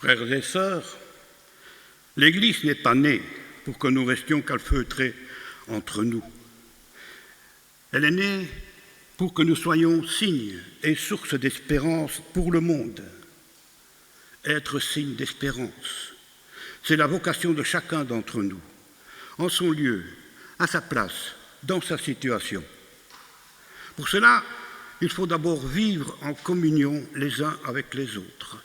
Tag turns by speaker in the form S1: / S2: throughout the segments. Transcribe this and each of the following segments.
S1: Frères et sœurs, l'Église n'est pas née pour que nous restions calfeutrés entre nous. Elle est née pour que nous soyons signes et source d'espérance pour le monde. Être signe d'espérance, c'est la vocation de chacun d'entre nous, en son lieu, à sa place, dans sa situation. Pour cela, il faut d'abord vivre en communion les uns avec les autres.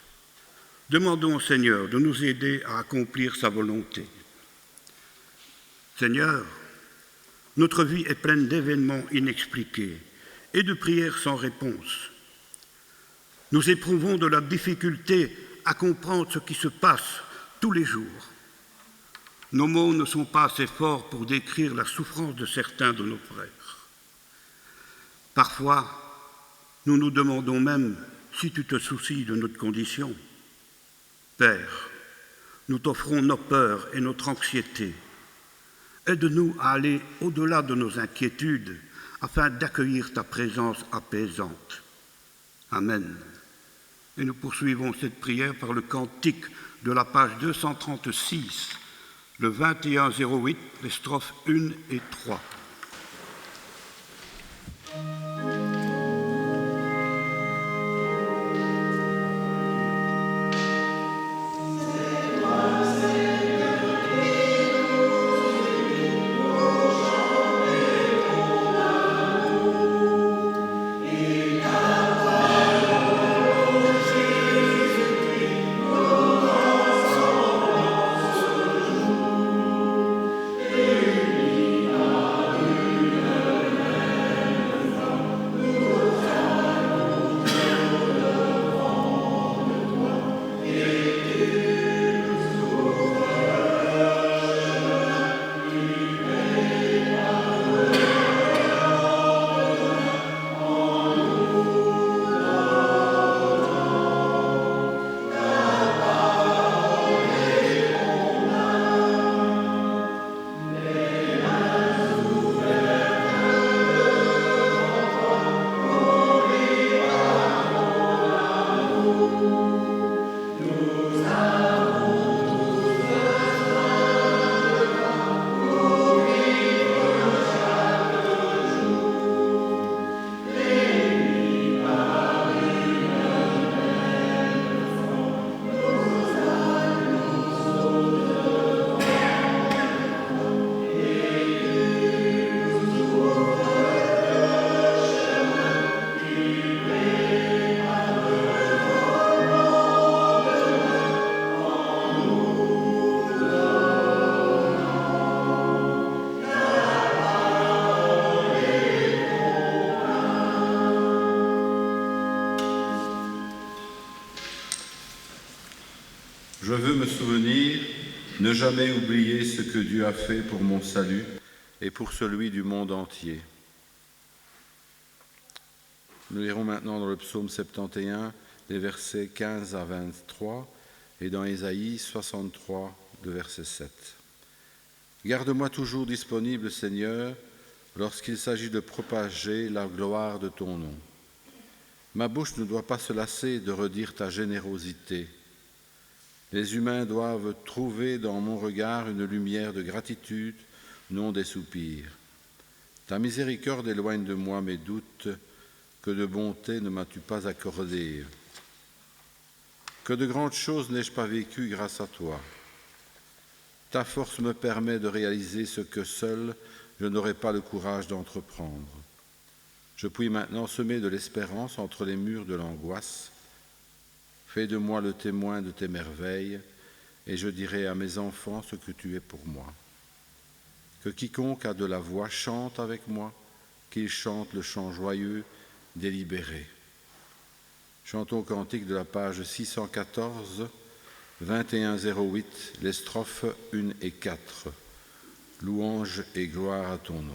S1: Demandons au Seigneur de nous aider à accomplir sa volonté. Seigneur, notre vie est pleine d'événements inexpliqués et de prières sans réponse. Nous éprouvons de la difficulté à comprendre ce qui se passe tous les jours. Nos mots ne sont pas assez forts pour décrire la souffrance de certains de nos frères. Parfois, nous nous demandons même si tu te soucies de notre condition. Père, nous t'offrons nos peurs et notre anxiété. Aide-nous à aller au-delà de nos inquiétudes afin d'accueillir ta présence apaisante. Amen. Et nous poursuivons cette prière par le cantique de la page 236, le 2108, les strophes 1 et 3.
S2: Je veux me souvenir, ne jamais oublier ce que Dieu a fait pour mon salut et pour celui du monde entier. Nous lirons maintenant dans le psaume 71, les versets 15 à 23 et dans Ésaïe 63, le verset 7. Garde-moi toujours disponible, Seigneur, lorsqu'il s'agit de propager la gloire de ton nom. Ma bouche ne doit pas se lasser de redire ta générosité. Les humains doivent trouver dans mon regard une lumière de gratitude, non des soupirs. Ta miséricorde éloigne de moi mes doutes, que de bonté ne m'as-tu pas accordé. Que de grandes choses n'ai-je pas vécues grâce à toi. Ta force me permet de réaliser ce que seul je n'aurais pas le courage d'entreprendre. Je puis maintenant semer de l'espérance entre les murs de l'angoisse. Fais de moi le témoin de tes merveilles, et je dirai à mes enfants ce que tu es pour moi. Que quiconque a de la voix chante avec moi, qu'il chante le chant joyeux, délibéré. Chantons au cantique de la page 614, 2108, les strophes 1 et 4. Louange et gloire à ton nom.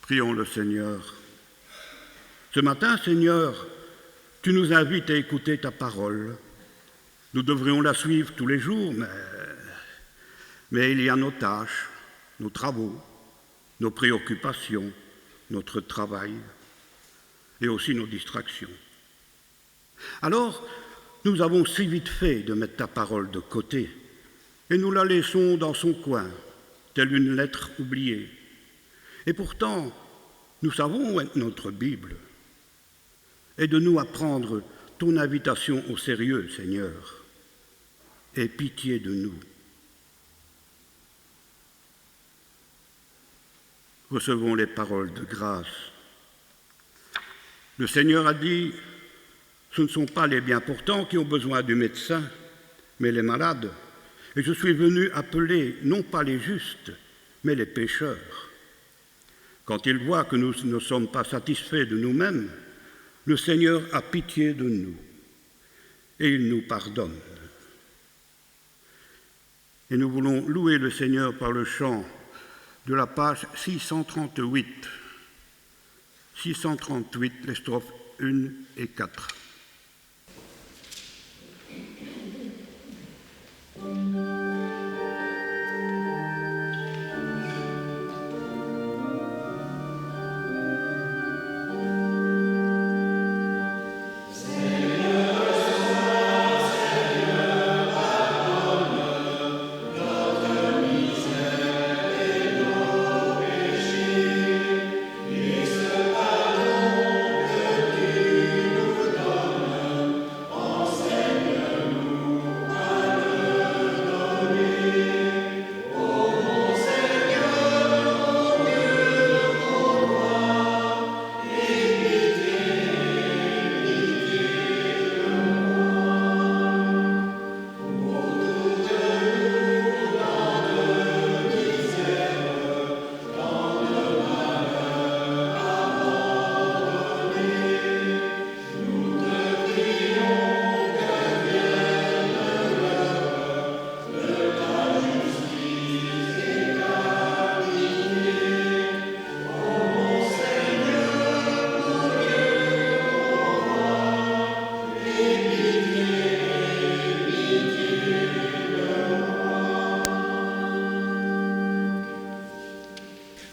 S1: Prions le Seigneur. Ce matin, Seigneur, tu nous invites à écouter ta parole. Nous devrions la suivre tous les jours, mais il y a nos tâches, nos travaux, nos préoccupations, notre travail et aussi nos distractions. Alors, nous avons si vite fait de mettre ta parole de côté et nous la laissons dans son coin, telle une lettre oubliée. Et pourtant, nous savons où est notre Bible. Aide-nous à prendre ton invitation au sérieux, Seigneur. Aie pitié de nous. Recevons les paroles de grâce. Le Seigneur a dit, ce ne sont pas les bien portants qui ont besoin du médecin, mais les malades. Et je suis venu appeler non pas les justes, mais les pécheurs. Quand il voit que nous ne sommes pas satisfaits de nous-mêmes, le Seigneur a pitié de nous et il nous pardonne. Et nous voulons louer le Seigneur par le chant de la page 638. 638, les strophes 1 et 4.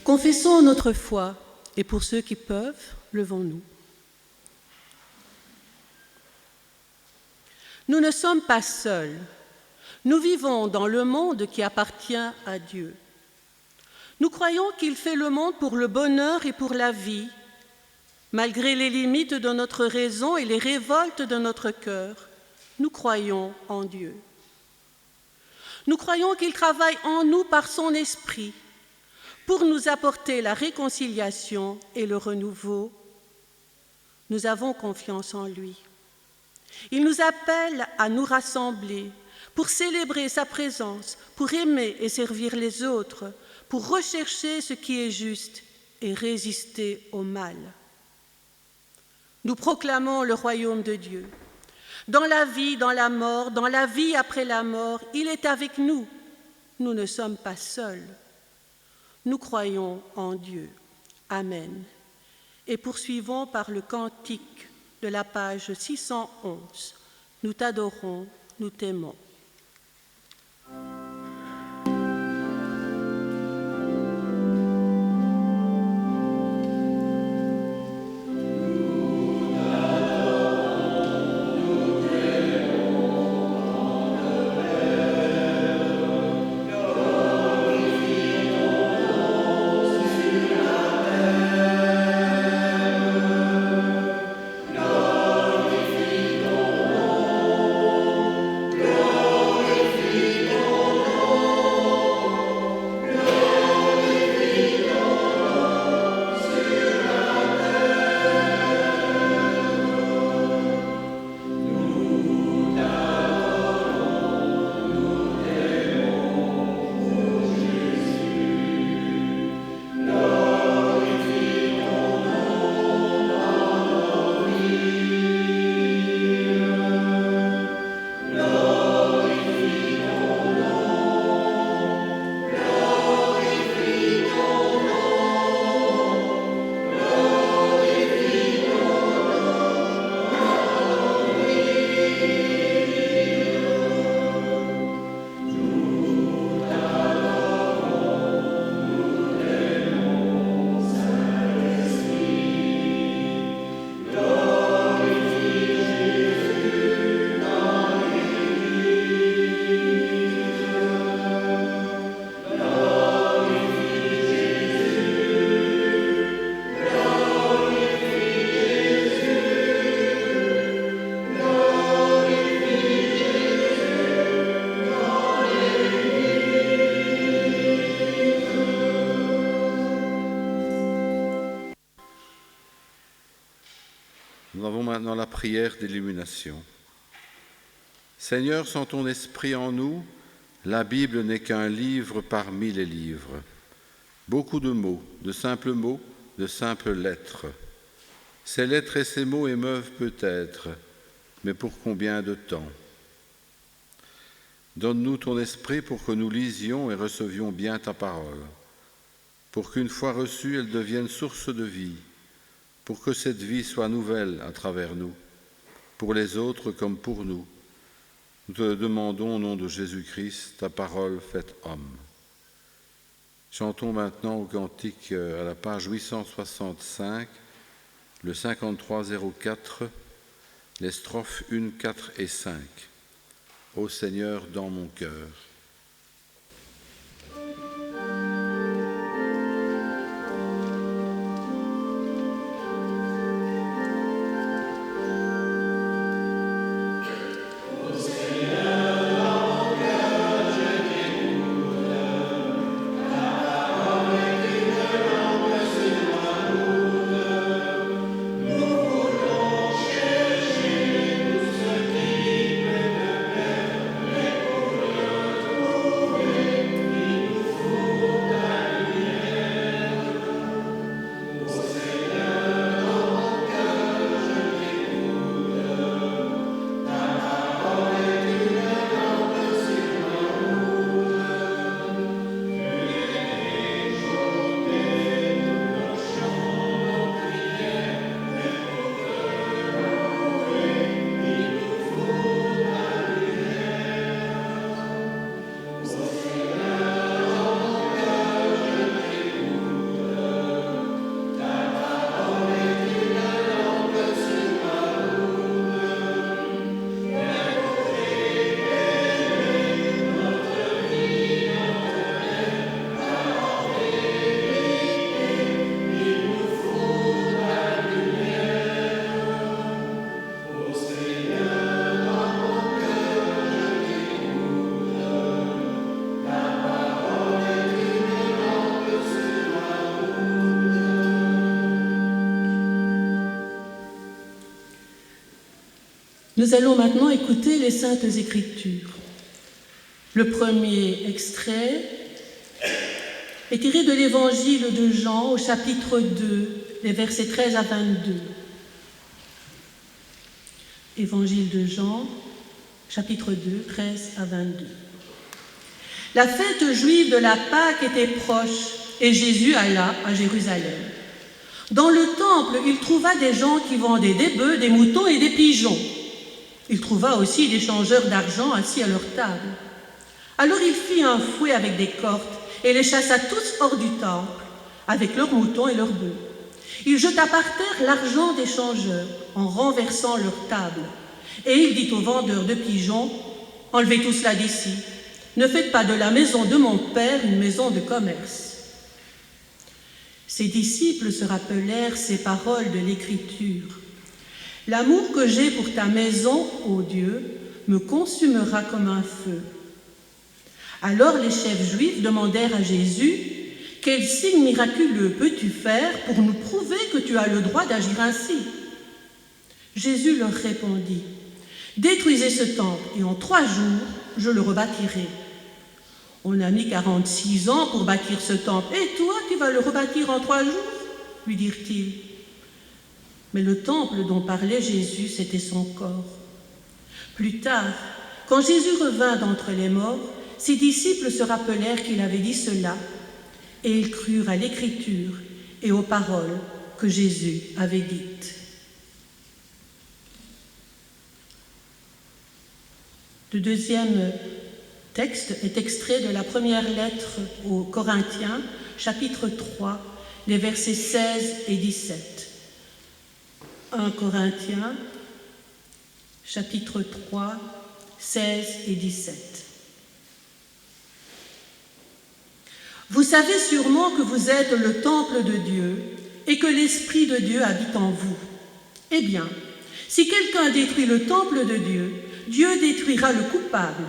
S3: Confessons notre foi, et pour ceux qui peuvent, levons-nous. Nous ne sommes pas seuls. Nous vivons dans le monde qui appartient à Dieu. Nous croyons qu'il fait le monde pour le bonheur et pour la vie, malgré les limites de notre raison et les révoltes de notre cœur. Nous croyons en Dieu. Nous croyons qu'il travaille en nous par son esprit, pour nous apporter la réconciliation et le renouveau. Nous avons confiance en lui. Il nous appelle à nous rassembler pour célébrer sa présence, pour aimer et servir les autres, pour rechercher ce qui est juste et résister au mal. Nous proclamons le royaume de Dieu. Dans la vie, dans la mort, dans la vie après la mort, il est avec nous. Nous ne sommes pas seuls. Nous croyons en Dieu. Amen. Et poursuivons par le cantique de la page 611. Nous t'adorons, nous t'aimons.
S4: Glory
S2: Nous avons maintenant la prière d'illumination. Seigneur, sans ton esprit en nous, la Bible n'est qu'un livre parmi les livres. Beaucoup de mots, de simples lettres. Ces lettres et ces mots émeuvent peut-être, mais pour combien de temps? Donne-nous ton esprit pour que nous lisions et recevions bien ta parole, pour qu'une fois reçue, elle devienne source de vie, pour que cette vie soit nouvelle à travers nous, pour les autres comme pour nous. Nous te demandons au nom de Jésus-Christ, ta parole faite homme. Chantons maintenant au cantique à la page 865, le 5304, les strophes 1, 4 et 5. Ô Seigneur, dans mon cœur.
S3: Nous allons maintenant écouter les Saintes Écritures. Le premier extrait est tiré de l'Évangile de Jean au chapitre 2, les versets 13 à 22. Évangile de Jean, chapitre 2, 13 à 22. La fête juive de la Pâque était proche et Jésus alla à Jérusalem. Dans le temple, il trouva des gens qui vendaient des bœufs, des moutons et des pigeons. Il trouva aussi des changeurs d'argent assis à leur table. Alors il fit un fouet avec des cordes et les chassa tous hors du temple, avec leurs moutons et leurs bœufs. Il jeta par terre l'argent des changeurs en renversant leur table. Et il dit aux vendeurs de pigeons, « Enlevez tout cela d'ici. Ne faites pas de la maison de mon Père une maison de commerce. » Ses disciples se rappelèrent ces paroles de l'Écriture. « L'amour que j'ai pour ta maison, ô Dieu, me consumera comme un feu. » Alors les chefs juifs demandèrent à Jésus, « Quel signe miraculeux peux-tu faire pour nous prouver que tu as le droit d'agir ainsi ?» Jésus leur répondit, « Détruisez ce temple et en 3 jours, je le rebâtirai. » On a mis 46 ans pour bâtir ce temple. Et toi, tu vas le rebâtir en 3 jours, lui dirent-ils. Mais le temple dont parlait Jésus, c'était son corps. Plus tard, quand Jésus revint d'entre les morts, ses disciples se rappelèrent qu'il avait dit cela, et ils crurent à l'Écriture et aux paroles que Jésus avait dites. Le deuxième texte est extrait de la première lettre aux Corinthiens, chapitre 3, les versets 16 et 17. 1 Corinthiens, chapitre 3, 16 et 17. Vous savez sûrement que vous êtes le temple de Dieu et que l'Esprit de Dieu habite en vous. Eh bien, si quelqu'un détruit le temple de Dieu, Dieu détruira le coupable,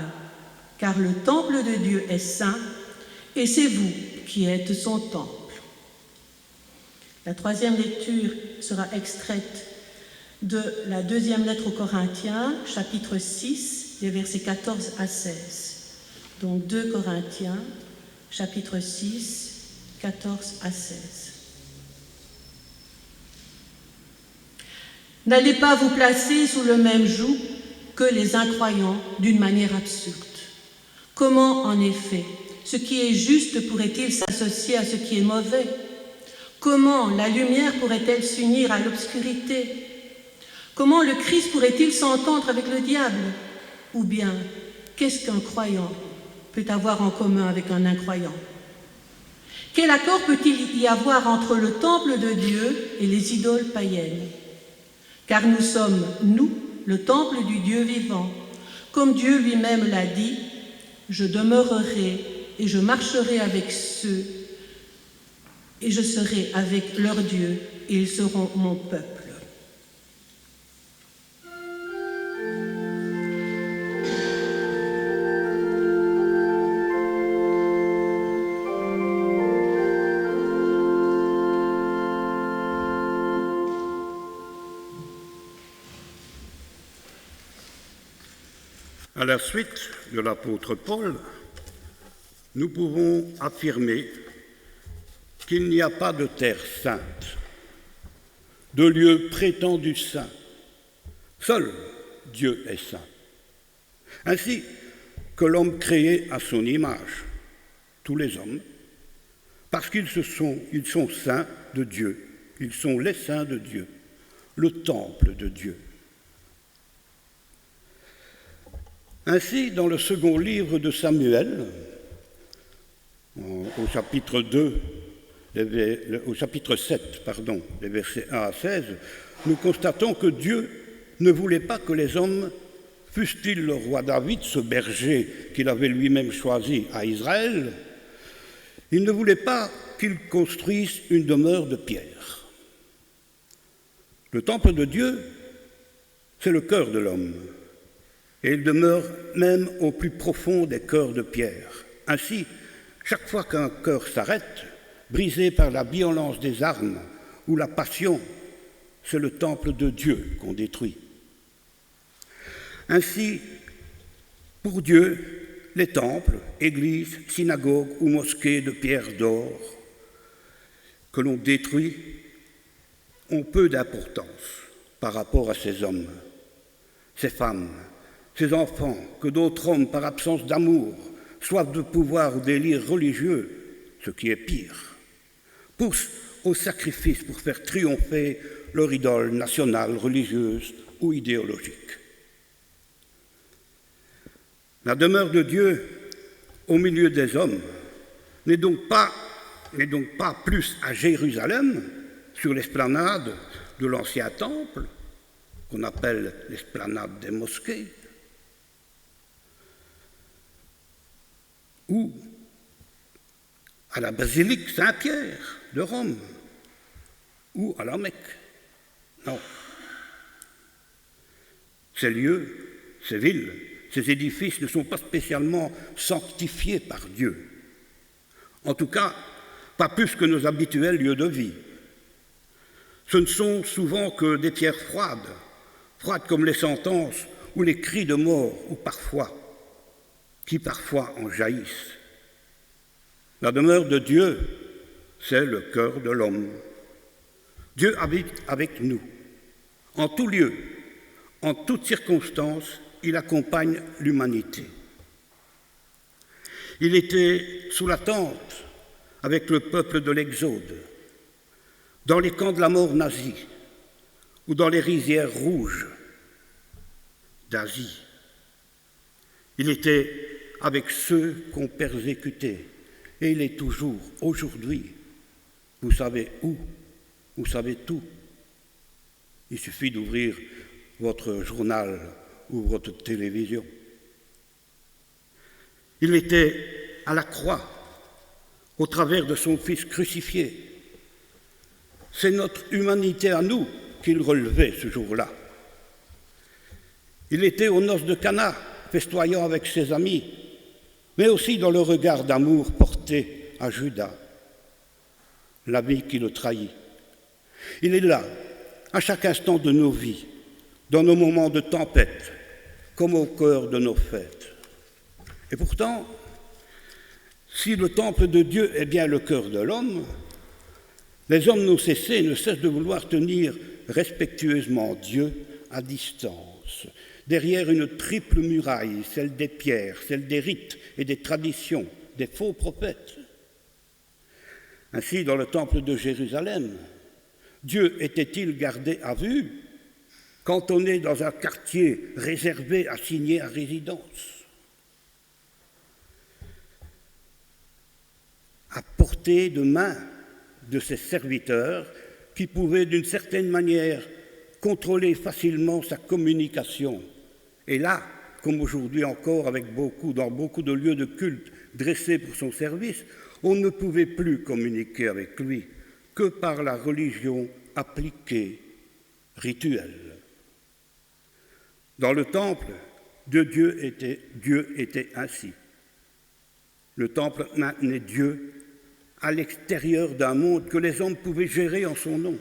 S3: car le temple de Dieu est saint et c'est vous qui êtes son temple. La troisième lecture sera extraite de la deuxième lettre aux Corinthiens, chapitre 6, les versets 14 à 16. Donc 2 Corinthiens, chapitre 6, 14 à 16. N'allez pas vous placer sous le même joug que les incroyants d'une manière absurde. Comment, en effet, ce qui est juste pourrait-il s'associer à ce qui est mauvais? Comment la lumière pourrait-elle s'unir à l'obscurité? Comment le Christ pourrait-il s'entendre avec le diable? Ou bien, qu'est-ce qu'un croyant peut avoir en commun avec un incroyant? Quel accord peut-il y avoir entre le temple de Dieu et les idoles païennes? Car nous sommes, nous, le temple du Dieu vivant. Comme Dieu lui-même l'a dit, « Je demeurerai et je marcherai avec ceux, et je serai avec leur Dieu, et ils seront mon peuple. »
S1: À la suite de l'apôtre Paul, nous pouvons affirmer qu'il n'y a pas de terre sainte, de lieu prétendu saint. Seul Dieu est saint. Ainsi que l'homme créé à son image, tous les hommes, parce qu'ils sont saints de Dieu, ils sont les saints de Dieu, le temple de Dieu. Ainsi, dans le second livre de Samuel, au chapitre 7, les versets 1 à 16, nous constatons que Dieu ne voulait pas que les hommes, fussent-ils le roi David, ce berger qu'il avait lui-même choisi à Israël, il ne voulait pas qu'ils construisent une demeure de pierre. Le temple de Dieu, c'est le cœur de l'homme. Et il demeure même au plus profond des cœurs de pierre. Ainsi, chaque fois qu'un cœur s'arrête, brisé par la violence des armes ou la passion, c'est le temple de Dieu qu'on détruit. Ainsi, pour Dieu, les temples, églises, synagogues ou mosquées de pierre d'or que l'on détruit ont peu d'importance par rapport à ces hommes, ces femmes, ces enfants que d'autres hommes, par absence d'amour, soif de pouvoir ou délire religieux, ce qui est pire, poussent au sacrifice pour faire triompher leur idole nationale, religieuse ou idéologique. La demeure de Dieu au milieu des hommes n'est donc pas plus à Jérusalem, sur l'esplanade de l'ancien temple, qu'on appelle l'esplanade des mosquées, ou à la basilique Saint-Pierre de Rome, ou à la Mecque. Non. Ces lieux, ces villes, ces édifices ne sont pas spécialement sanctifiés par Dieu. En tout cas, pas plus que nos habituels lieux de vie. Ce ne sont souvent que des pierres froides comme les sentences ou les cris de mort, qui parfois en jaillissent. La demeure de Dieu, c'est le cœur de l'homme. Dieu habite avec nous. En tout lieu, en toutes circonstances, il accompagne l'humanité. Il était sous la tente avec le peuple de l'Exode, dans les camps de la mort nazie ou dans les rizières rouges d'Asie. Il était avec ceux qu'on persécutait, et il est toujours, aujourd'hui. Vous savez où? Vous savez tout. Il suffit d'ouvrir votre journal ou votre télévision. Il était à la croix, au travers de son Fils crucifié. C'est notre humanité à nous qu'il relevait ce jour-là. Il était aux noces de Cana, festoyant avec ses amis, mais aussi dans le regard d'amour porté à Judas, l'ami qui le trahit. Il est là, à chaque instant de nos vies, dans nos moments de tempête, comme au cœur de nos fêtes. Et pourtant, si le temple de Dieu est bien le cœur de l'homme, les hommes n'ont cessé, ne cessent de vouloir tenir respectueusement Dieu à distance, derrière une triple muraille, celle des pierres, celle des rites et des traditions, des faux prophètes. Ainsi, dans le temple de Jérusalem, Dieu était-il gardé à vue, cantonné dans un quartier réservé, assigné à résidence? À portée de main de ses serviteurs qui pouvaient d'une certaine manière contrôler facilement sa communication. Et là, comme aujourd'hui encore dans beaucoup de lieux de culte dressés pour son service, on ne pouvait plus communiquer avec lui que par la religion appliquée, rituelle. Dans le temple de Dieu était ainsi. Le temple maintenait Dieu à l'extérieur d'un monde que les hommes pouvaient gérer en son nom,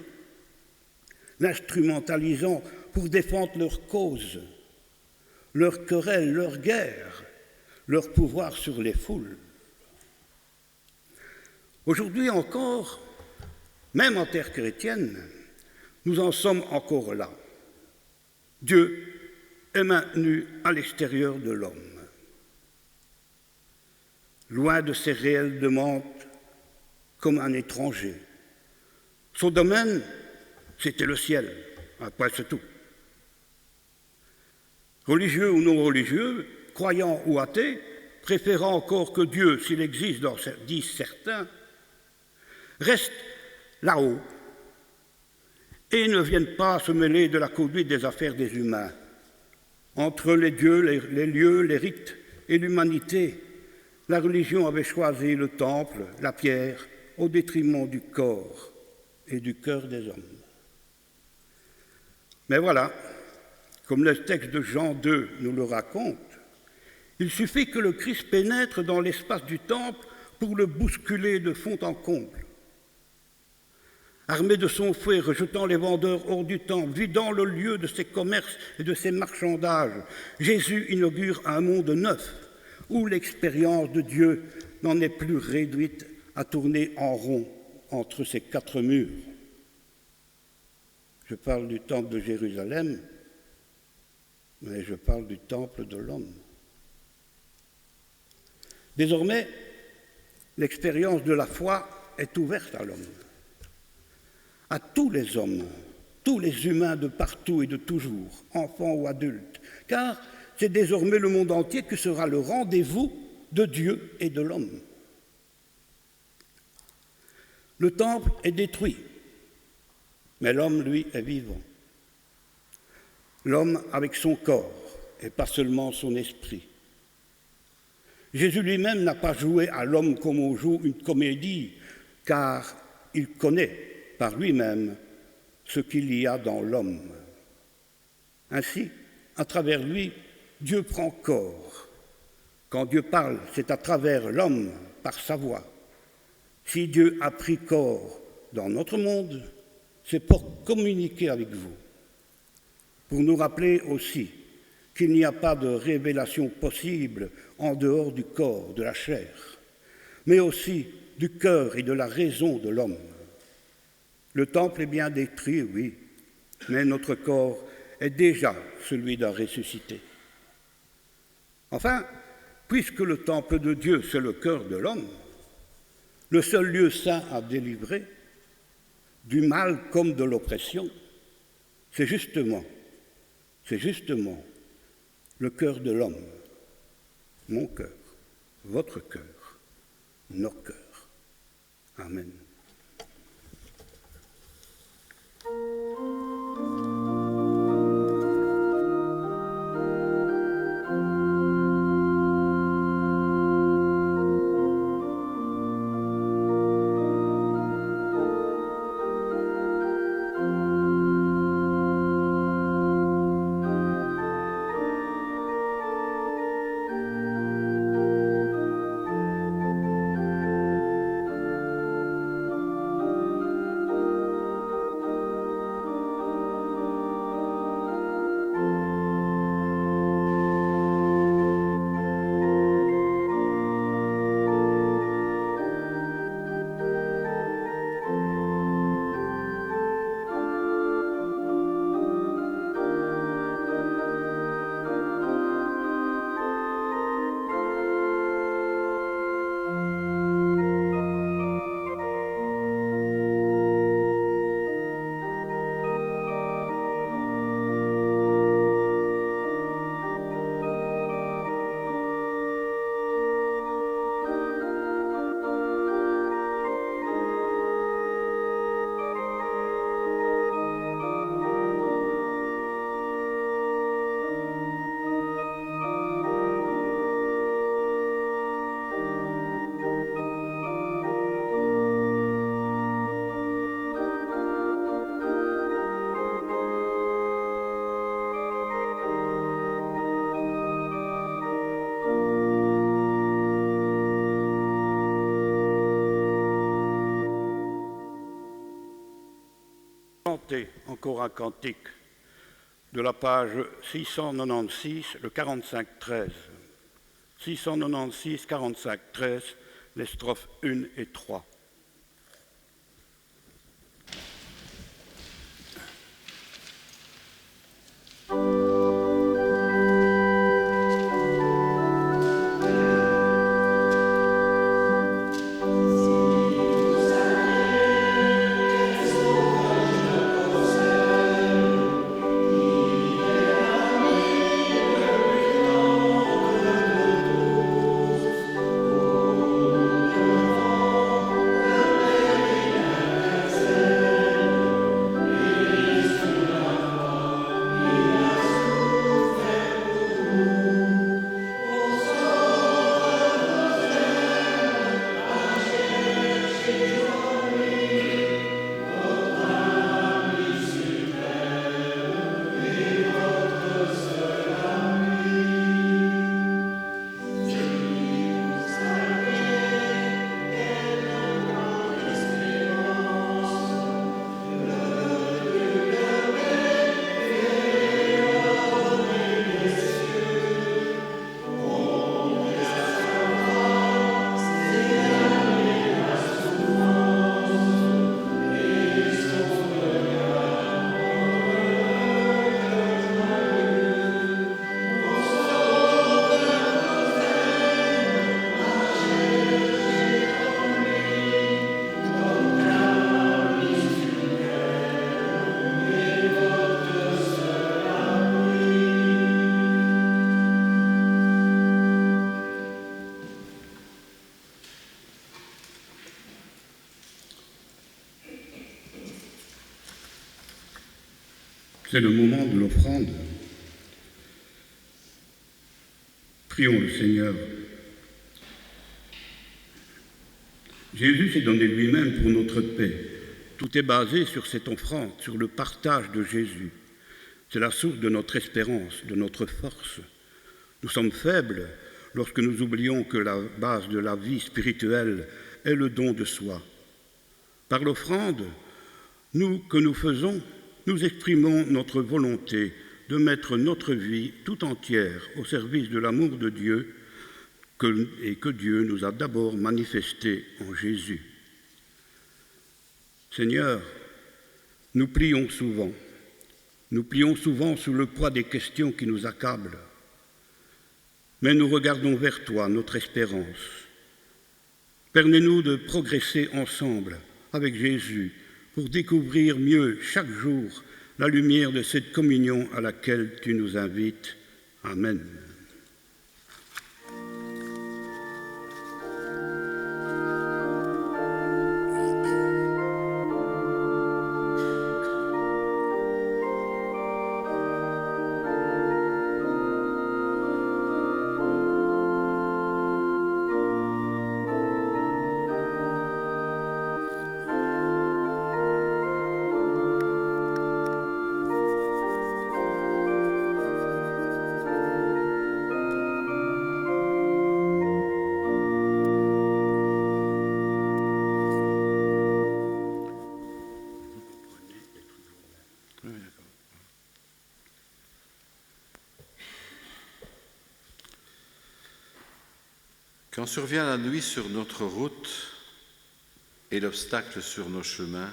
S1: l'instrumentalisant pour défendre leur cause, leur querelle, leur guerre, leur pouvoir sur les foules. Aujourd'hui encore, même en terre chrétienne, nous en sommes encore là. Dieu est maintenu à l'extérieur de l'homme. Loin de ses réelles demandes, comme un étranger. Son domaine, c'était le ciel, après c'est tout. Religieux ou non religieux, croyants ou athées, préférant encore que Dieu, s'il existe, disent certains, reste là-haut et ne viennent pas se mêler de la conduite des affaires des humains. Entre les dieux, les lieux, les rites et l'humanité, la religion avait choisi le temple, la pierre, au détriment du corps et du cœur des hommes. Mais voilà, comme le texte de Jean 2 nous le raconte, il suffit que le Christ pénètre dans l'espace du temple pour le bousculer de fond en comble. Armé de son fouet, rejetant les vendeurs hors du temple, vidant le lieu de ses commerces et de ses marchandages, Jésus inaugure un monde neuf où l'expérience de Dieu n'en est plus réduite à tourner en rond entre ces quatre murs. Je parle du temple de Jérusalem, mais je parle du temple de l'homme. Désormais, l'expérience de la foi est ouverte à l'homme, à tous les hommes, tous les humains de partout et de toujours, enfants ou adultes, car c'est désormais le monde entier qui sera le rendez-vous de Dieu et de l'homme. Le temple est détruit, mais l'homme, lui, est vivant. L'homme avec son corps, et pas seulement son esprit. Jésus lui-même n'a pas joué à l'homme comme on joue une comédie, car il connaît par lui-même ce qu'il y a dans l'homme. Ainsi, à travers lui, Dieu prend corps. Quand Dieu parle, c'est à travers l'homme, par sa voix. Si Dieu a pris corps dans notre monde, c'est pour communiquer avec vous, pour nous rappeler aussi qu'il n'y a pas de révélation possible en dehors du corps, de la chair, mais aussi du cœur et de la raison de l'homme. Le temple est bien détruit, oui, mais notre corps est déjà celui d'un ressuscité. Enfin, puisque le temple de Dieu, c'est le cœur de l'homme, le seul lieu saint à délivrer du mal comme de l'oppression, c'est justement le cœur de l'homme, mon cœur, votre cœur, nos cœurs. Amen. chanter encore un cantique de la page 696, le 45-13. 696, 45-13, les strophes 1 et 3. C'est le moment de l'offrande. Prions le Seigneur. Jésus s'est donné lui-même pour notre paix. Tout est basé sur cette offrande, sur le partage de Jésus. C'est la source de notre espérance, de notre force. Nous sommes faibles lorsque nous oublions que la base de la vie spirituelle est le don de soi. Par l'offrande, nous faisons, nous exprimons notre volonté de mettre notre vie tout entière au service de l'amour de Dieu et que Dieu nous a d'abord manifesté en Jésus. Seigneur, nous plions souvent sous le poids des questions qui nous accablent, mais nous regardons vers toi, notre espérance. Permets-nous de progresser ensemble avec Jésus pour découvrir mieux chaque jour la lumière de cette communion à laquelle tu nous invites. Amen.
S2: Quand survient la nuit sur notre route et l'obstacle sur nos chemins,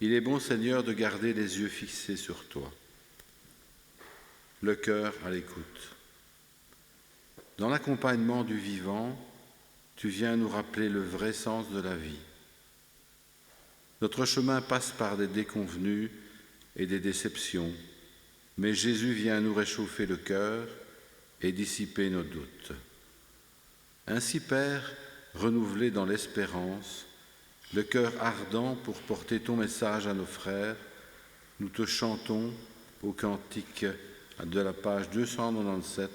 S2: il est bon, Seigneur, de garder les yeux fixés sur toi, le cœur à l'écoute. Dans l'accompagnement du vivant, tu viens nous rappeler le vrai sens de la vie. Notre chemin passe par des déconvenues et des déceptions, mais Jésus vient nous réchauffer le cœur et dissiper nos doutes. Ainsi, Père, renouvelé dans l'espérance, le cœur ardent pour porter ton message à nos frères, nous te chantons au cantique de la page 297,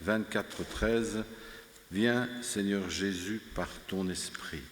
S2: 24-13, « Viens, Seigneur Jésus, par ton esprit ».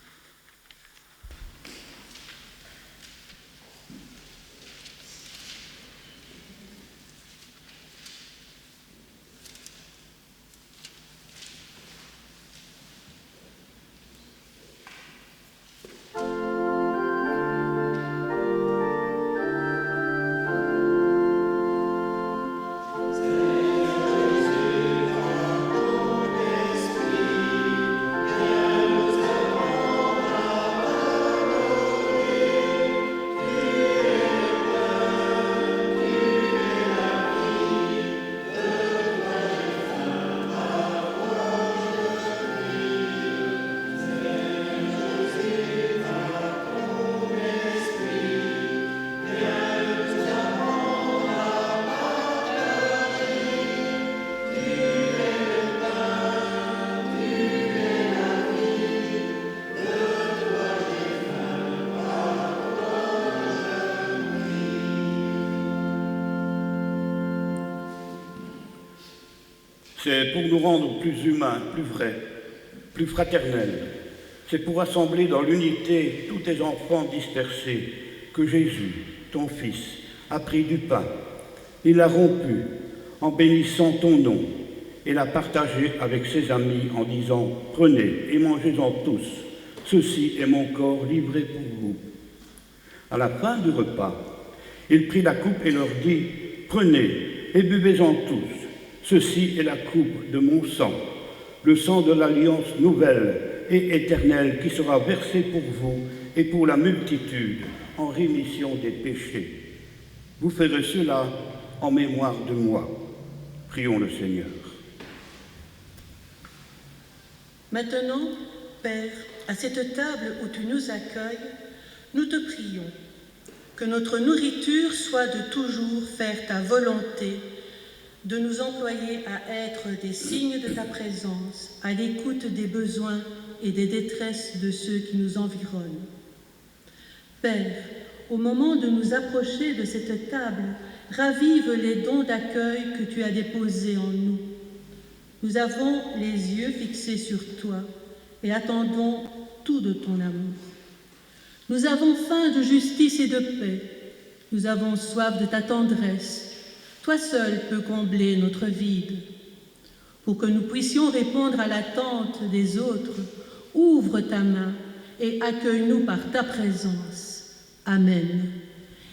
S1: C'est pour nous rendre plus humains, plus vrais, plus fraternels. C'est pour rassembler dans l'unité tous tes enfants dispersés que Jésus, ton Fils, a pris du pain. Il l'a rompu en bénissant ton nom et l'a partagé avec ses amis en disant « Prenez et mangez-en tous, ceci est mon corps livré pour vous ». À la fin du repas, il prit la coupe et leur dit « Prenez et buvez-en tous, ceci est la coupe de mon sang, le sang de l'alliance nouvelle et éternelle qui sera versé pour vous et pour la multitude en rémission des péchés. Vous ferez cela en mémoire de moi. » Prions le Seigneur.
S3: Maintenant, Père, à cette table où tu nous accueilles, nous te prions que notre nourriture soit de toujours faire ta volonté, de nous employer à être des signes de ta présence, à l'écoute des besoins et des détresses de ceux qui nous environnent. Père, au moment de nous approcher de cette table, ravive les dons d'accueil que tu as déposés en nous. Nous avons les yeux fixés sur toi et attendons tout de ton amour. Nous avons faim de justice et de paix. Nous avons soif de ta tendresse. Toi seul peux combler notre vide. Pour que nous puissions répondre à l'attente des autres, ouvre ta main et accueille-nous par ta présence. Amen.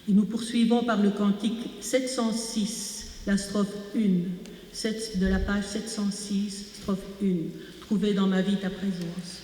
S3: Et nous poursuivons par le cantique 706, la strophe 1, de la page 706, strophe 1, trouvée dans Ma vie, ta présence.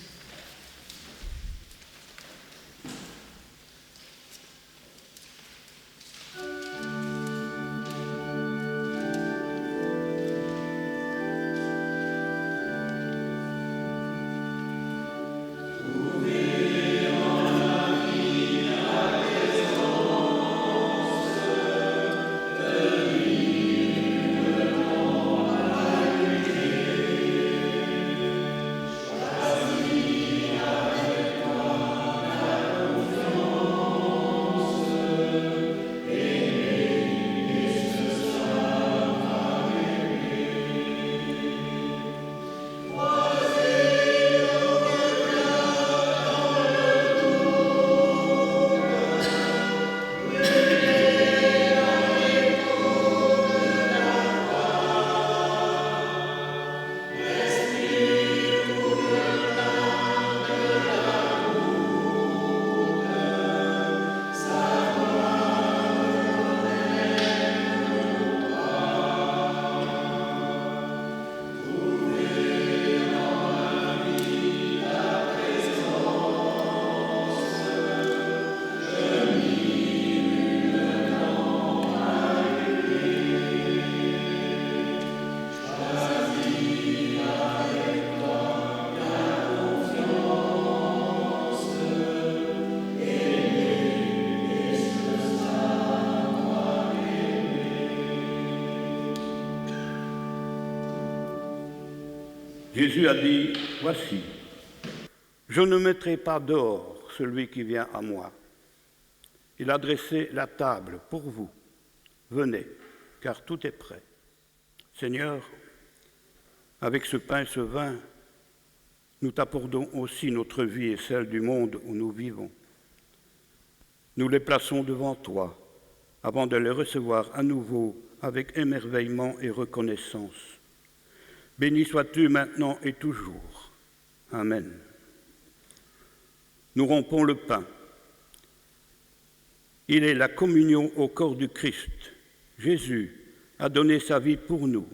S1: Jésus a dit, « Voici, je ne mettrai pas dehors celui qui vient à moi. » Il a dressé la table pour vous. Venez, car tout est prêt. Seigneur, avec ce pain et ce vin, nous t'apportons aussi notre vie et celle du monde où nous vivons. Nous les plaçons devant toi avant de les recevoir à nouveau avec émerveillement et reconnaissance. Béni sois-tu maintenant et toujours. Amen. Nous rompons le pain. Il est la communion au corps du Christ. Jésus a donné sa vie pour nous.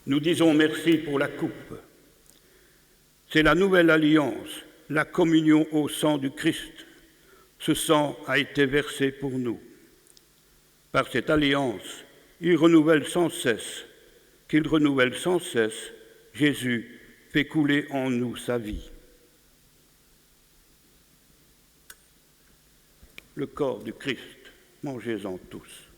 S1: Nous disons merci pour la coupe. C'est la nouvelle alliance, la communion au sang du Christ. Ce sang a été versé pour nous. Par cette alliance, qu'il renouvelle sans cesse, Jésus fait couler en nous sa vie. Le corps du Christ, mangez-en tous.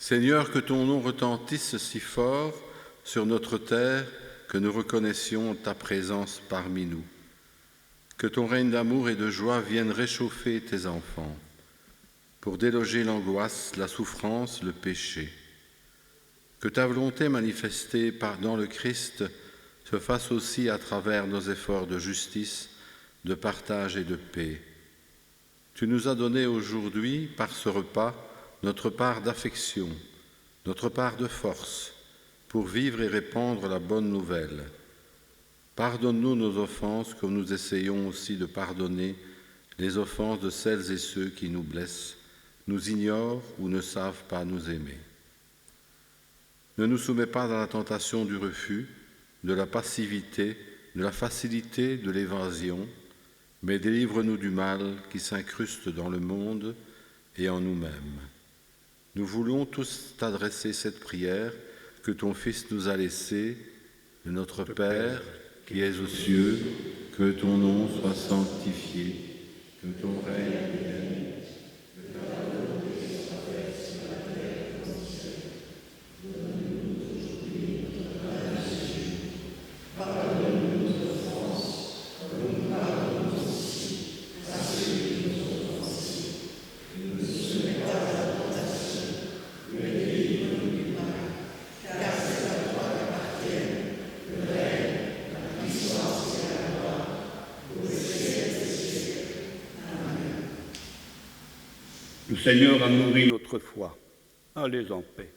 S2: Seigneur, que ton nom retentisse si fort sur notre terre que nous reconnaissions ta présence parmi nous. Que ton règne d'amour et de joie vienne réchauffer tes enfants pour déloger l'angoisse, la souffrance, le péché. Que ta volonté manifestée dans le Christ se fasse aussi à travers nos efforts de justice, de partage et de paix. Tu nous as donné aujourd'hui, par ce repas, notre part d'affection, notre part de force, pour vivre et répandre la bonne nouvelle. Pardonne-nous nos offenses, comme nous essayons aussi de pardonner les offenses de celles et ceux qui nous blessent, nous ignorent ou ne savent pas nous aimer. Ne nous soumets pas à la tentation du refus, de la passivité, de la facilité, de l'évasion, mais délivre-nous du mal qui s'incruste dans le monde et en nous-mêmes. Nous voulons tous t'adresser cette prière que ton Fils nous a laissée, de notre Père, qui es aux cieux, que ton nom soit sanctifié, que ton règne vienne, que ta volonté soit faite sur la terre comme au ciel. Donne-nous aujourd'hui notre pain quotidien. Pardonne-nous nos offenses, comme nous pardonnons aussi à ceux qui nous ont offensés. Ne nous soumets pas à la tentation, mais délivre-nous du mal, car c'est à toi qu'appartiennent le règne, la puissance et la gloire, au siècle des siècles. Amen.
S1: Le Seigneur a nourri notre foi. Allez en paix.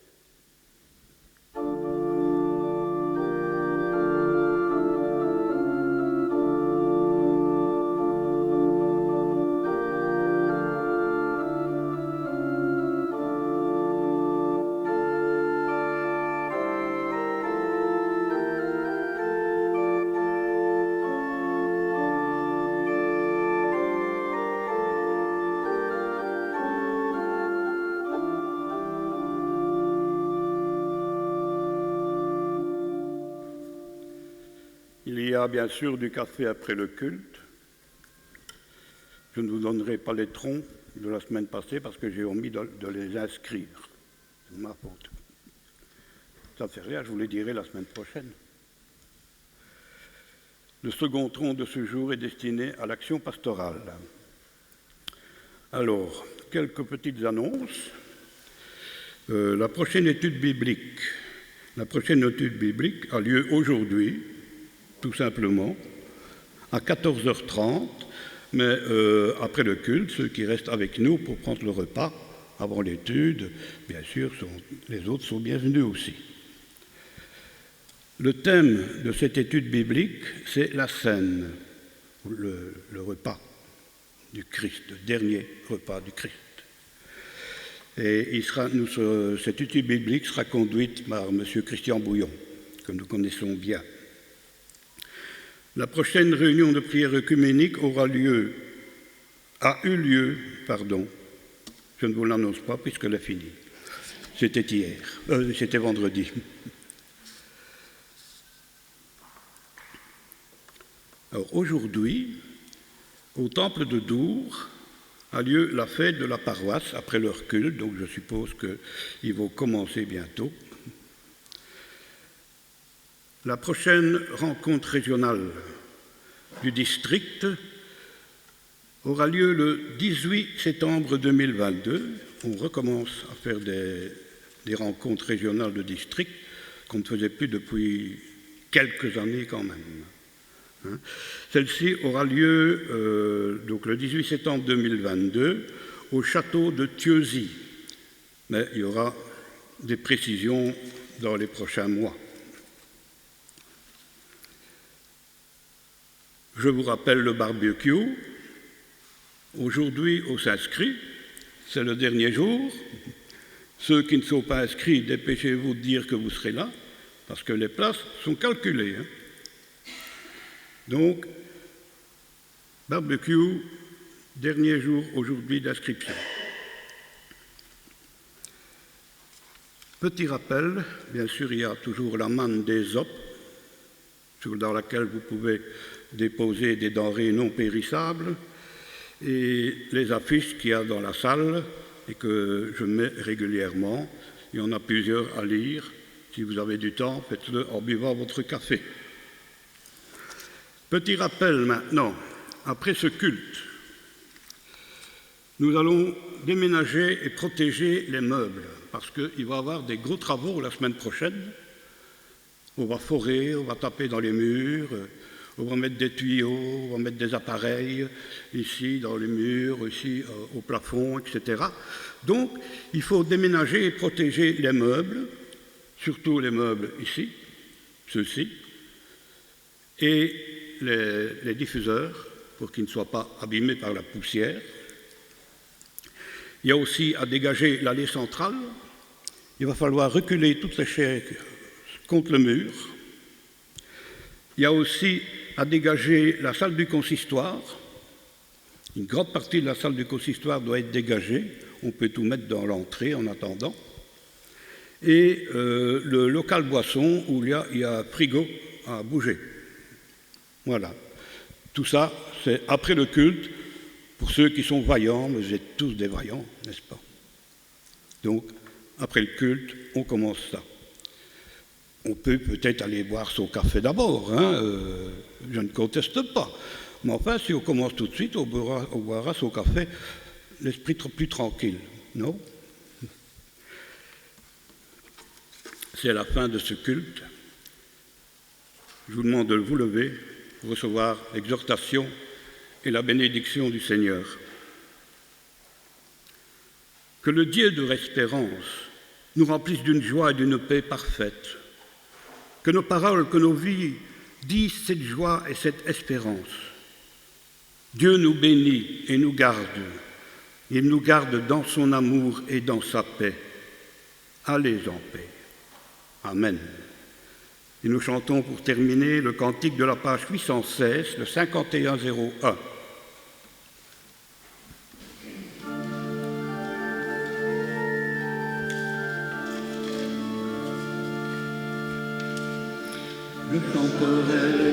S1: Il y a bien sûr du café après le culte. Je ne vous donnerai pas les troncs de la semaine passée parce que j'ai omis de les inscrire. C'est ma faute. Ça ne fait rien, je vous les dirai la semaine prochaine. Le second tronc de ce jour est destiné à l'action pastorale. Alors, quelques petites annonces. La prochaine étude biblique a lieu aujourd'hui, tout simplement, à 14h30, mais après le culte, ceux qui restent avec nous pour prendre le repas avant l'étude, bien sûr, les autres sont bienvenus aussi. Le thème de cette étude biblique, c'est la scène, le repas du Christ, le dernier repas du Christ. Et cette étude biblique sera conduite par M. Christian Bouillon, que nous connaissons bien. La prochaine réunion de prière œcuménique a eu lieu, je ne vous l'annonce pas puisqu'elle est finie. C'était vendredi. Alors aujourd'hui, au temple de Dour, a lieu la fête de la paroisse après leur culte, donc je suppose qu'ils vont commencer bientôt. La prochaine rencontre régionale du district aura lieu le 18 septembre 2022. On recommence à faire des rencontres régionales de district qu'on ne faisait plus depuis quelques années quand même. Celle-ci aura lieu donc le 18 septembre 2022 au château de Thieuzy. Mais il y aura des précisions dans les prochains mois. Je vous rappelle le barbecue. Aujourd'hui, on s'inscrit. C'est le dernier jour. Ceux qui ne sont pas inscrits, dépêchez-vous de dire que vous serez là, parce que les places sont calculées. Donc, barbecue, dernier jour aujourd'hui d'inscription. Petit rappel, bien sûr, il y a toujours la manne des OP, dans laquelle vous pouvez déposer des denrées non périssables, et les affiches qu'il y a dans la salle et que je mets régulièrement. Il y en a plusieurs à lire. Si vous avez du temps, faites-le en buvant votre café. Petit rappel maintenant, après ce culte, nous allons déménager et protéger les meubles, parce qu'il va y avoir des gros travaux la semaine prochaine. On va forer, on va taper dans les murs, on va mettre des tuyaux, on va mettre des appareils ici dans les murs, ici au plafond, etc. Donc, il faut déménager et protéger les meubles, surtout les meubles ici, ceux-ci, et les diffuseurs, pour qu'ils ne soient pas abîmés par la poussière. Il y a aussi à dégager l'allée centrale. Il va falloir reculer toutes les chaises contre le mur. Il y a aussi à dégager la salle du consistoire. Une grande partie de la salle du consistoire doit être dégagée. On peut tout mettre dans l'entrée en attendant. Et le local boisson où il y a un frigo à bouger. Voilà. Tout ça, c'est après le culte. Pour ceux qui sont vaillants, vous êtes tous des vaillants, n'est-ce pas? Donc, après le culte, on commence ça. On peut peut-être aller boire son café d'abord, hein, je ne conteste pas. Mais enfin, si on commence tout de suite, on boira son café, l'esprit plus tranquille, non? C'est la fin de ce culte. Je vous demande de vous lever pour recevoir l'exhortation et la bénédiction du Seigneur. Que le Dieu de l'espérance nous remplisse d'une joie et d'une paix parfaite. Que nos paroles, que nos vies disent cette joie et cette espérance. Dieu nous bénit et nous garde. Il nous garde dans son amour et dans sa paix. Allez en paix. Amen. Et nous chantons pour terminer le cantique de la page 816, le 5101. Je chanterai